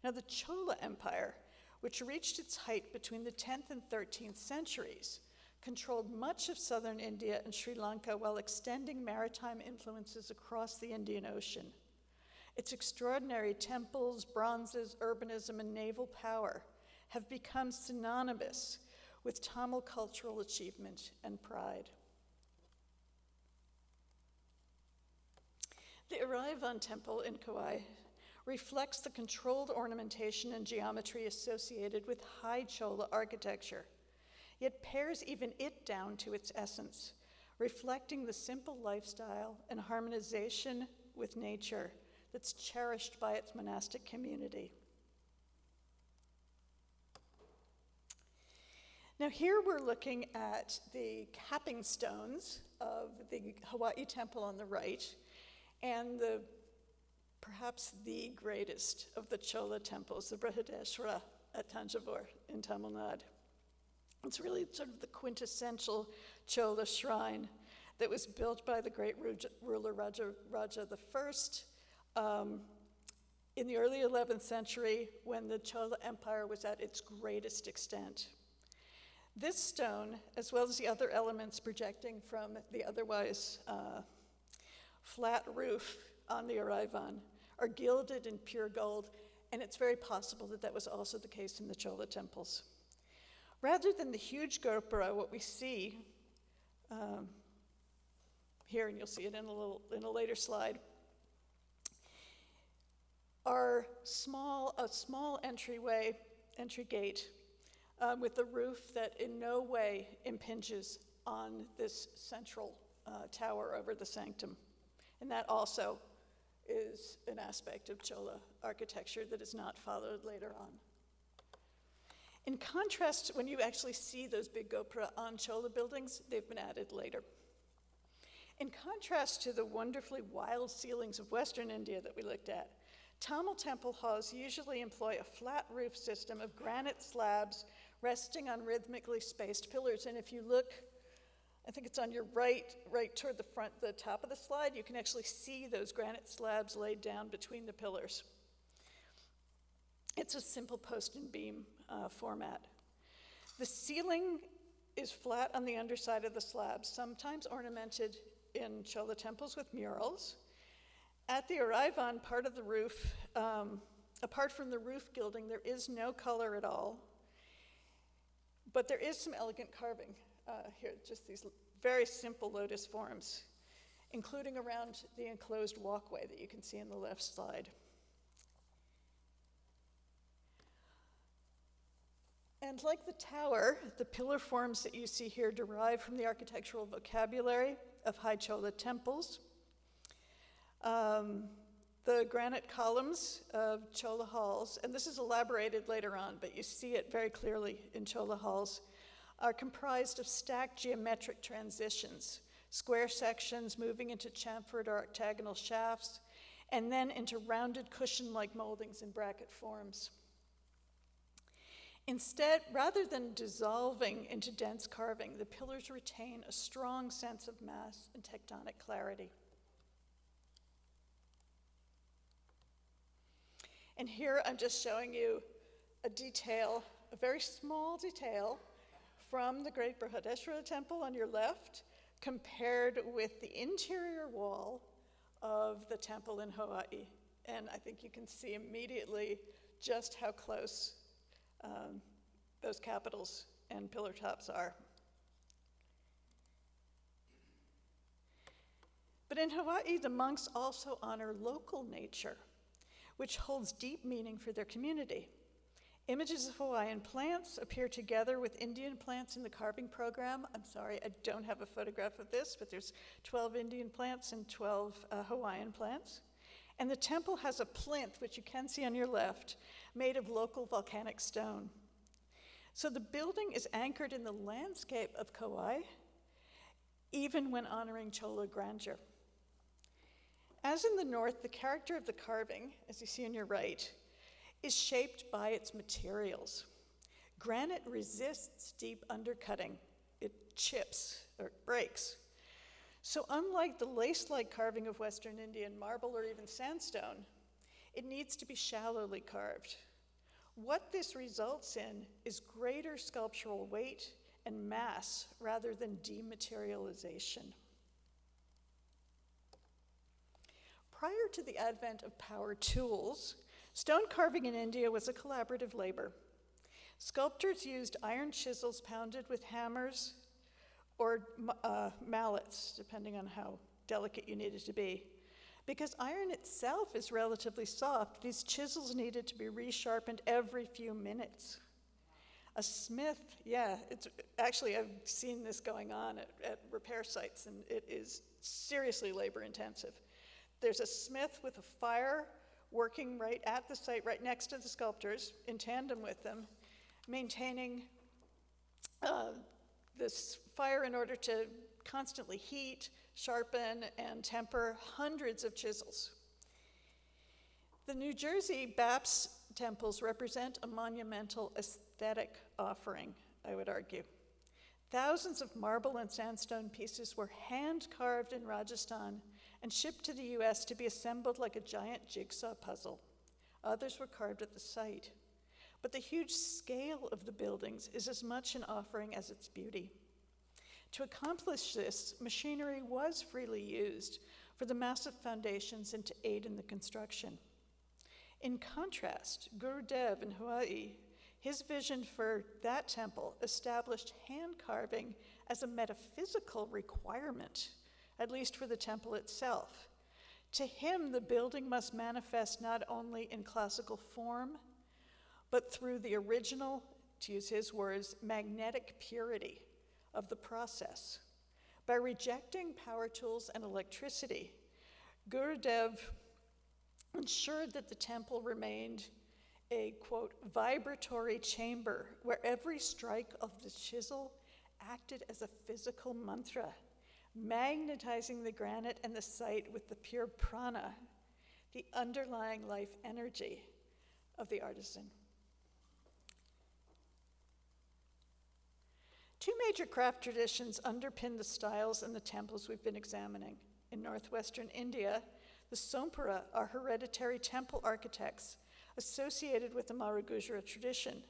Now, the Chola Empire, which reached its height between the 10th and 13th centuries, controlled much of southern India and Sri Lanka while extending maritime influences across the Indian Ocean. Its extraordinary temples, bronzes, urbanism, and naval power have become synonymous with Tamil cultural achievement and pride. The Airavan temple in Kauai reflects the controlled ornamentation and geometry associated with high Chola architecture, yet pares even it down to its essence, reflecting the simple lifestyle and harmonization with nature that's cherished by its monastic community. Now here we're looking at the capping stones of the Hawaii temple on the right, and perhaps the greatest of the Chola temples, the Brihadeshwara at Tanjavur in Tamil Nadu. It's really sort of the quintessential Chola shrine that was built by the great ruler Raja I in the early 11th century when the Chola Empire was at its greatest extent. This stone, as well as the other elements projecting from the otherwise flat roof on the Airavan, are gilded in pure gold, and it's very possible that that was also the case in the Chola temples. Rather than the huge gopura, what we see here, and you'll see it in a later slide, are a small entry gate with a roof that in no way impinges on this central tower over the sanctum. And that also is an aspect of Chola architecture that is not followed later on. In contrast, when you actually see those big gopura on Chola buildings, they've been added later. In contrast to the wonderfully wild ceilings of Western India that we looked at, Tamil temple halls usually employ a flat roof system of granite slabs resting on rhythmically spaced pillars. And if you look, I think it's on your right toward the top of the slide, you can actually see those granite slabs laid down between the pillars. It's a simple post and beam format. The ceiling is flat on the underside of the slab, sometimes ornamented in Chola temples with murals. At the Arrivan part of the roof, apart from the roof gilding, there is no color at all, but there is some elegant carving here, just these very simple lotus forms, including around the enclosed walkway that you can see in the left slide. And like the tower, the pillar forms that you see here derive from the architectural vocabulary of High Chola temples. The granite columns of Chola halls, and this is elaborated later on, but you see it very clearly in Chola halls, are comprised of stacked geometric transitions, square sections moving into chamfered or octagonal shafts, and then into rounded cushion-like moldings in bracket forms. Instead, rather than dissolving into dense carving, the pillars retain a strong sense of mass and tectonic clarity. And here I'm just showing you a detail, a very small detail from the Great Brihadeshwara temple on your left, compared with the interior wall of the temple in Hawaii. And I think you can see immediately just how close those capitals and pillar tops are. But in Hawaii, the monks also honor local nature, which holds deep meaning for their community. Images of Hawaiian plants appear together with Indian plants in the carving program. I'm sorry, I don't have a photograph of this, but there's 12 Indian plants and 12 Hawaiian plants. And the temple has a plinth, which you can see on your left, made of local volcanic stone. So the building is anchored in the landscape of Kauai, even when honoring Chola grandeur. As in the north, the character of the carving, as you see on your right, is shaped by its materials. Granite resists deep undercutting. It chips or breaks. So unlike the lace-like carving of Western Indian marble or even sandstone, it needs to be shallowly carved. What this results in is greater sculptural weight and mass rather than dematerialization. Prior to the advent of power tools, stone carving in India was a collaborative labor. Sculptors used iron chisels pounded with hammers or mallets, depending on how delicate you needed to be. Because iron itself is relatively soft, these chisels needed to be resharpened every few minutes. A smith, actually I've seen this going on at repair sites, and it is seriously labor intensive. There's a smith with a fire working right at the site, right next to the sculptors, in tandem with them, maintaining this fire in order to constantly heat, sharpen, and temper hundreds of chisels. The New Jersey Baptist temples represent a monumental aesthetic offering, I would argue. Thousands of marble and sandstone pieces were hand-carved in Rajasthan and shipped to the US to be assembled like a giant jigsaw puzzle. Others were carved at the site. But the huge scale of the buildings is as much an offering as its beauty. To accomplish this, machinery was freely used for the massive foundations and to aid in the construction. In contrast, Gurudev in Hawaii, his vision for that temple established hand carving as a metaphysical requirement, at least for the temple itself. To him, the building must manifest not only in classical form, but through the original, to use his words, magnetic purity of the process. By rejecting power tools and electricity, Gurudev ensured that the temple remained a, quote, vibratory chamber where every strike of the chisel acted as a physical mantra, magnetizing the granite and the site with the pure prana, the underlying life energy of the artisan. Two major craft traditions underpin the styles and the temples we've been examining. In northwestern India, the Sompura are hereditary temple architects associated with the Mara Gujra tradition.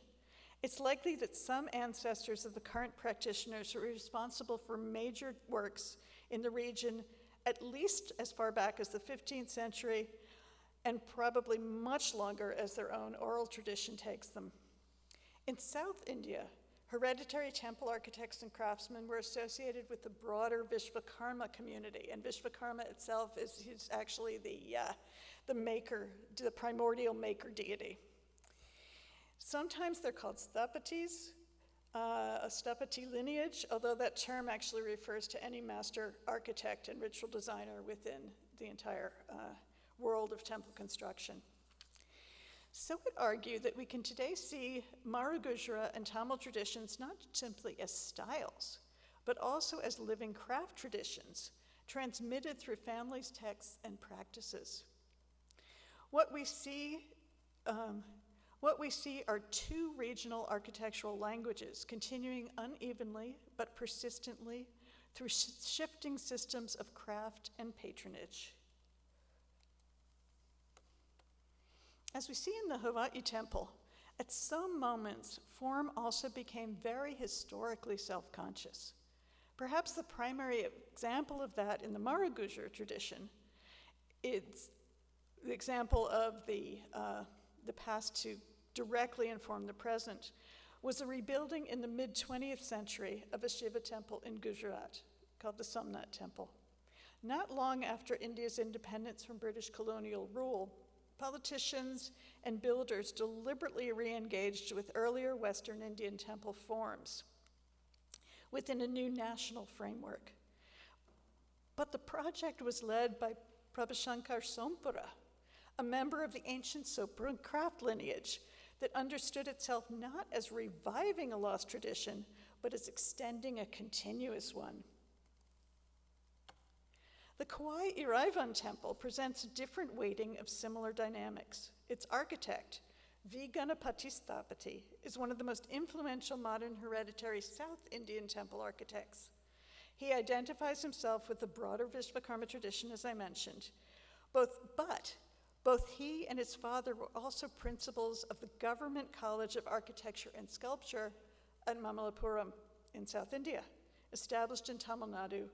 It's likely that some ancestors of the current practitioners were responsible for major works in the region at least as far back as the 15th century, and probably much longer as their own oral tradition takes them. In South India, hereditary temple architects and craftsmen were associated with the broader Vishvakarma community, and Vishvakarma itself is actually the maker, the primordial maker deity. Sometimes they're called sthapatis, a sthapati lineage, although that term actually refers to any master architect and ritual designer within the entire world of temple construction. So would argue that we can today see Mara Gujra and Tamil traditions not simply as styles, but also as living craft traditions transmitted through families, texts, and practices. What we see are two regional architectural languages continuing unevenly but persistently through shifting systems of craft and patronage. As we see in the Hawaii temple, at some moments, form also became very historically self-conscious. Perhaps the primary example of that in the Mara Gujra tradition is the example of the past to directly inform the present, was a rebuilding in the mid-20th century of a Shiva temple in Gujarat called the Somnath Temple. Not long after India's independence from British colonial rule, politicians and builders deliberately re-engaged with earlier Western Indian temple forms within a new national framework. But the project was led by Prabhashankar Sompura, a member of the ancient Sopran craft lineage that understood itself not as reviving a lost tradition, but as extending a continuous one. The Kauai Iraivan temple presents a different weighting of similar dynamics. Its architect, V. Ganapati Sthapati, is one of the most influential modern hereditary South Indian temple architects. He identifies himself with the broader Vishvakarma tradition, as I mentioned, but both he and his father were also principals of the Government College of Architecture and Sculpture at Mamallapuram in South India, established in Tamil Nadu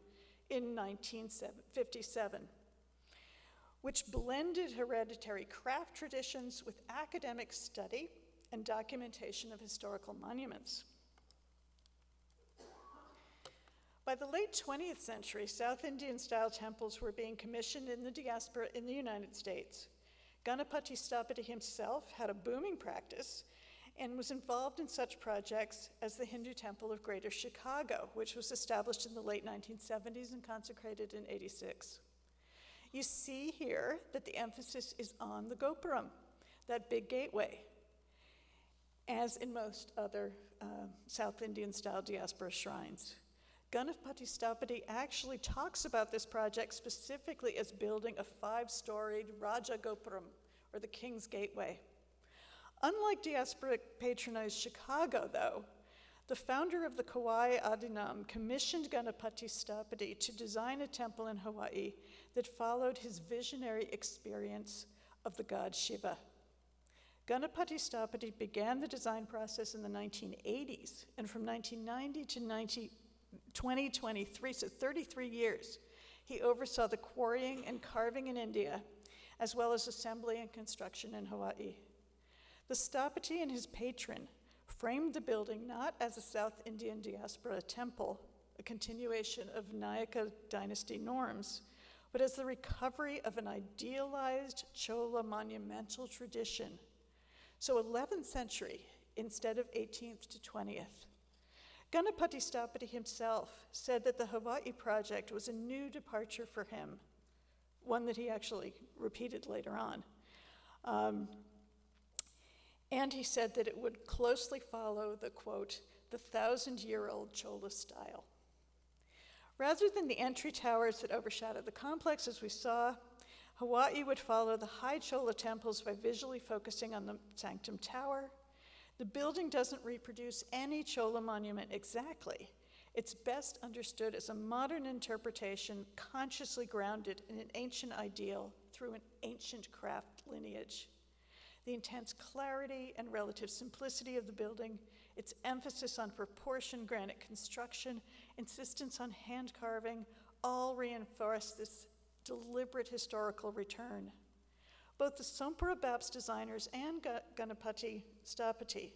in 1957, which blended hereditary craft traditions with academic study and documentation of historical monuments. By the late 20th century, South Indian-style temples were being commissioned in the diaspora in the United States. Ganapati Sthapati himself had a booming practice and was involved in such projects as the Hindu Temple of Greater Chicago, which was established in the late 1970s and consecrated in '86. You see here that the emphasis is on the Gopuram, that big gateway, as in most other South Indian-style diaspora shrines. Ganapati Sthapati actually talks about this project specifically as building a 5-storied Raja Gopuram, or the King's Gateway. Unlike diasporic patronized Chicago, though, the founder of the Kauai Adinam commissioned Ganapati Sthapati to design a temple in Hawaii that followed his visionary experience of the god Shiva. Ganapati Sthapati began the design process in the 1980s, and from 1990 to 2023, so 33 years, he oversaw the quarrying and carving in India, as well as assembly and construction in Hawaii. The Sthapati and his patron framed the building not as a South Indian diaspora temple, a continuation of Nayaka dynasty norms, but as the recovery of an idealized Chola monumental tradition. So 11th century instead of 18th to 20th. Ganapati Sthapati himself said that the Hawaii project was a new departure for him, one that he actually repeated later on. And he said that it would closely follow the, quote, the 1,000-year-old Chola style. Rather than the entry towers that overshadowed the complex, as we saw, Hawaii would follow the high Chola temples by visually focusing on the Sanctum Tower. The building doesn't reproduce any Chola monument exactly. It's best understood as a modern interpretation consciously grounded in an ancient ideal through an ancient craft lineage. the intense clarity and relative simplicity of the building, its emphasis on proportion granite construction, insistence on hand carving, all reinforce this deliberate historical return. Both the Sompura Babs designers and Ganapati Stapati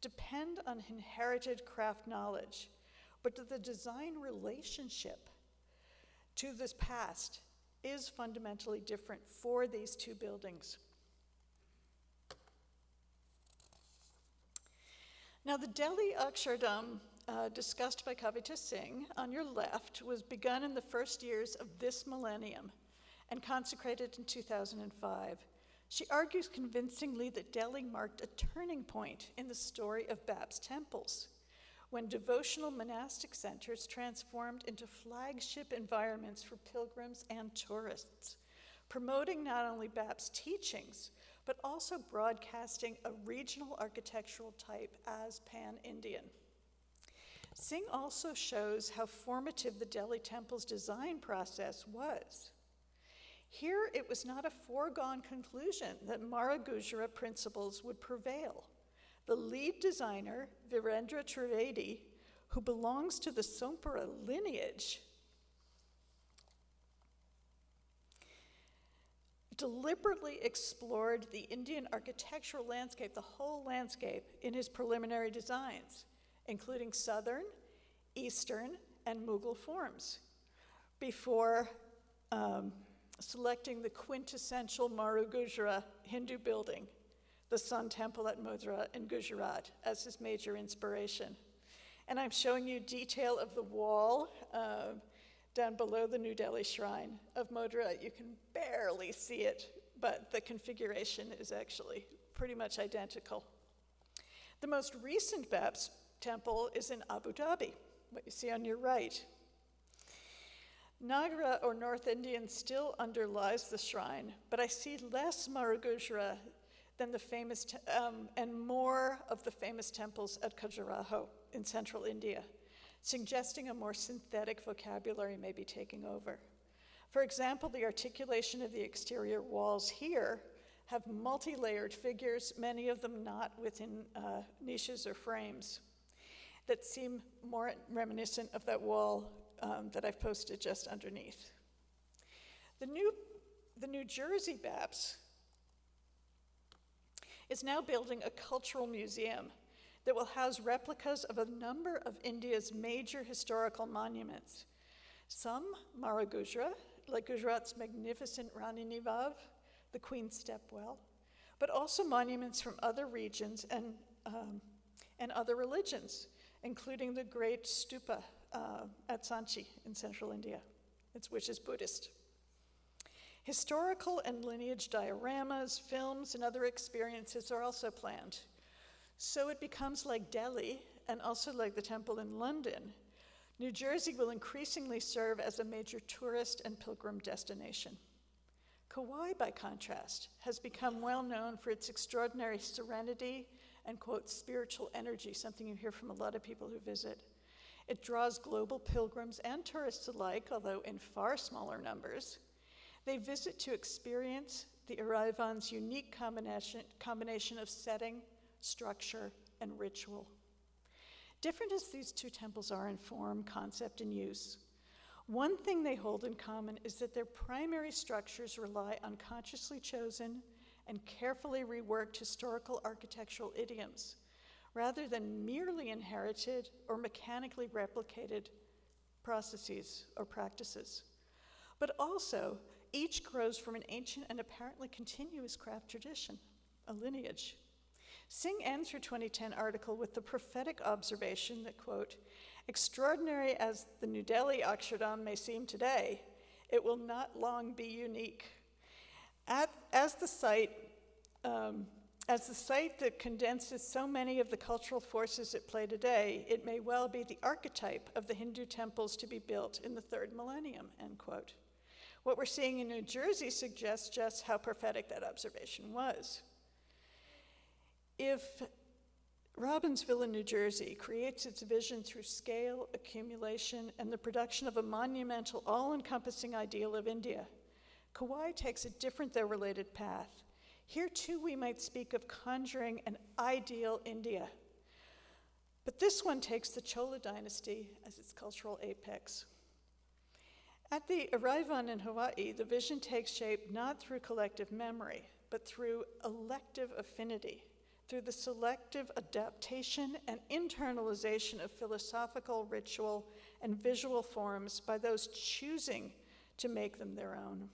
depend on inherited craft knowledge, but the design relationship to this past is fundamentally different for these two buildings. Now, the Delhi Akshardham discussed by Kavita Singh on your left was begun in the first years of this millennium and consecrated in 2005. She argues convincingly that Delhi marked a turning point in the story of Bab's temples, when devotional monastic centers transformed into flagship environments for pilgrims and tourists, promoting not only Bab's teachings, but also broadcasting a regional architectural type as pan-Indian. Singh also shows how formative the Delhi temple's design process was. Here, it was not a foregone conclusion that Mara Gujara principles would prevail. The lead designer, Virendra Trivedi, who belongs to the Sompura lineage, deliberately explored the Indian architectural landscape, the whole landscape, in his preliminary designs, including Southern, Eastern, and Mughal forms, before selecting the quintessential Maru Gujara Hindu building, the Sun Temple at Mathura in Gujarat, as his major inspiration. And I'm showing you detail of the wall down below the New Delhi Shrine of Mathura. You can barely see it, but the configuration is actually pretty much identical. The most recent Bab's temple is in Abu Dhabi, what you see on your right. Nagara, or North Indian, still underlies the shrine, but I see less Maru Gujara than the famous, and more of the famous temples at Khajuraho in central India, suggesting a more synthetic vocabulary may be taking over. For example, the articulation of the exterior walls here have multi-layered figures, many of them not within niches or frames, that seem more reminiscent of that wall that I've posted just underneath. The New Jersey Babs is now building a cultural museum that will house replicas of a number of India's major historical monuments. Some Mara Gujara, like Gujarat's magnificent Rani Ni Vav, the Queen's Stepwell, but also monuments from other regions and other religions, including the great stupa at Sanchi in central India, which is Buddhist. Historical and lineage dioramas, films, and other experiences are also planned. So it becomes like Delhi, and also like the temple in London, New Jersey will increasingly serve as a major tourist and pilgrim destination. Kauai, by contrast, has become well known for its extraordinary serenity and, quote, spiritual energy, something you hear from a lot of people who visit. It draws global pilgrims and tourists alike, although in far smaller numbers. They visit to experience the Arrivan's unique combination of setting, structure, and ritual. Different as these two temples are in form, concept, and use, one thing they hold in common is that their primary structures rely on consciously chosen and carefully reworked historical architectural idioms, rather than merely inherited or mechanically replicated processes or practices. But also, each grows from an ancient and apparently continuous craft tradition, a lineage. Singh ends her 2010 article with the prophetic observation that, quote, extraordinary as the New Delhi Akshardham may seem today, it will not long be unique. As the site that condenses so many of the cultural forces at play today, it may well be the archetype of the Hindu temples to be built in the third millennium, end quote. What we're seeing in New Jersey suggests just how prophetic that observation was. If Robbinsville in New Jersey creates its vision through scale, accumulation, and the production of a monumental, all-encompassing ideal of India, Kauai takes a different though related path. Here too we might speak of conjuring an ideal India. But this one takes the Chola dynasty as its cultural apex. At the Arrival in Hawaii, the vision takes shape not through collective memory, but through elective affinity, through the selective adaptation and internalization of philosophical, ritual, and visual forms by those choosing to make them their own.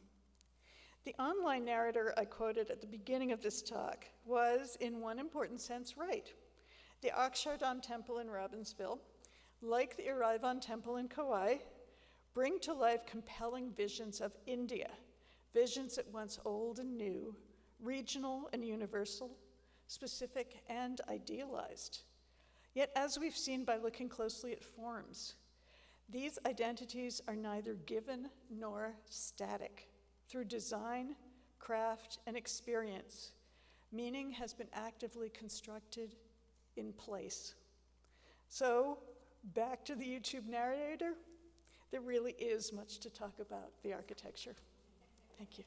The online narrator I quoted at the beginning of this talk was, in one important sense, right. The Akshardham Temple in Robbinsville, like the Arrival Temple in Kauai, bring to life compelling visions of India, visions at once old and new, regional and universal, specific and idealized. Yet, as we've seen by looking closely at forms, these identities are neither given nor static. Through design, craft, and experience, meaning has been actively constructed in place. So, back to the YouTube narrator, there really is much to talk about the architecture. Thank you.